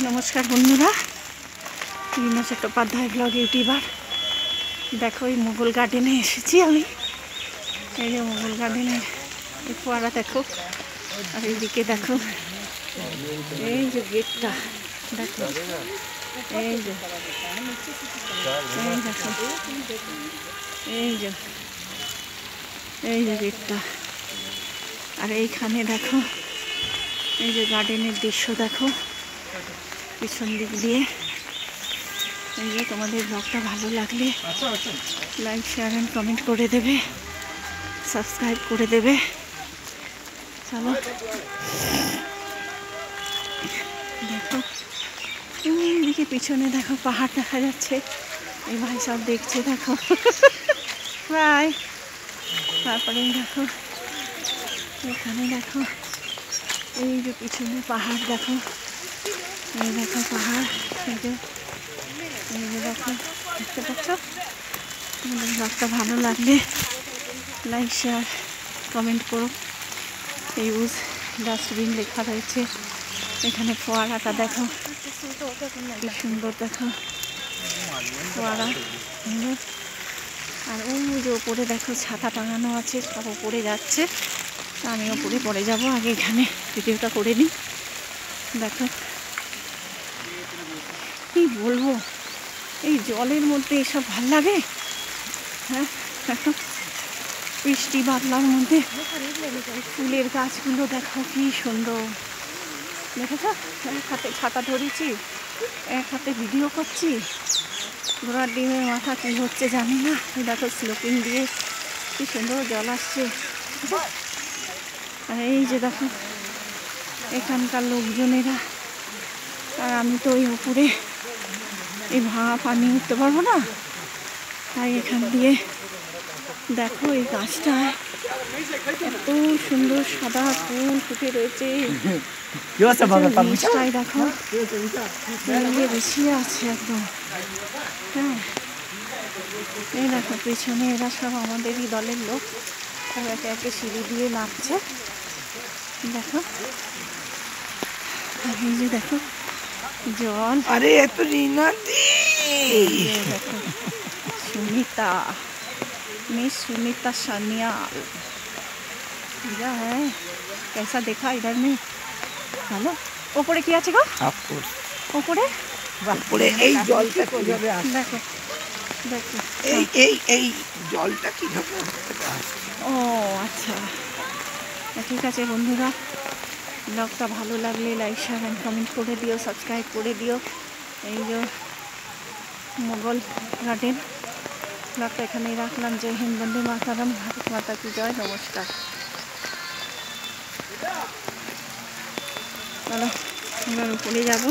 নমস্কার বন্ধুরা, Rima Chattopadhyay blog YouTuber. দেখো এই মোগল গার্ডেনে এসেছি আমি। এই যে মোগল গার্ডেনের এই ফোয়ারা দেখো, আর এইদিকে দেখো এই যে গেটটা দেখো, এই যে দেখো, এই যে গেটটা। আর এইখানে দেখো এই যে গার্ডেনের দৃশ্য দেখো পিছন দিক দিয়ে। এই যে তোমাদের ব্লগটা ভালো লাগলে লাইক, শেয়ার অ্যান্ড কমেন্ট করে দেবে, সাবস্ক্রাইব করে দেবে। চলো দেখো এইদিকে পিছনে দেখো পাহাড় দেখা যাচ্ছে। এই ভাই সব দেখছে দেখো প্রায়। তারপরে দেখো এখানে দেখো এই যে পিছনে পাহাড় দেখো, এই দেখো পাহাড়, এই যে দেখো, দেখতে পাচ্ছ। ব্লগটা ভালো লাগলে লাইক, শেয়ার, কমেন্ট করো। ইউজ ডাস্টবিন লেখা রয়েছে এখানে। ফোয়ারাটা দেখো কি সুন্দর দেখো ফোয়ারা। আর ওই যে ওপরে দেখো ছাতা টাঙানো আছে, সব ওপরে যাচ্ছে। আমি ওপরে পরে যাব, আগে এখানে ভিডিওটা করে নিই। দেখো কি বলবো, এই জলের মধ্যে এসব ভাল লাগে। হ্যাঁ দেখো বৃষ্টি বাদলার মধ্যে ফুলের গাছগুলো দেখো কি সুন্দর। দেখেছ, এক হাতে ছাতা ধরেছি, এক হাতে ভিডিও করছি। ঘোড়ার ডিমের মাথা কী হচ্ছে জানি না। এই দেখো স্লোপিং দিয়ে কি সুন্দর জল আসছে। আর এই যে দেখো এখানকার লোকজনেরা। আর আমি তো ওই উপরে এই ভাঙা পানি উঠতে পারবো না, তাই এখান দিয়ে দেখো এই গাছটায় এত সুন্দর সাদা ফুল ফুটে রয়েছে। নিচটায় দেখো বেশি আছে একদম। হ্যাঁ এই দেখো পেছনে এরা সব আমাদেরই দলের লোক, সব একে একে সিঁড়ি দিয়ে নামছে দেখো। এই যে দেখো জল। अरे ये तो रीना दी। देखो सुनीता, मिस सुनीता सान्याल क्या है, कैसा देखा इधर में। हेलो ওপরে কি আছে গো? ওপরে ওপরে এই জলটা কিভাবে আসে? দেখো দেখো এই জলটা কিভাবে আসে? ও আচ্ছা, ঠিক আছে বন্ধুরা, ব্লগটা ভালো লাগলে লাইক, শেয়ার অ্যান্ড কমেন্ট করে দিও, সাবস্ক্রাইব করে দিও। এই যে মোগল গার্ডেন, ব্লগটা এখানেই রাখলাম। জয় হিন্দ, বন্দে মাতারাম, ভারত মাতা কি জয়, নমস্কার। চলো আমরা উপরে যাবো।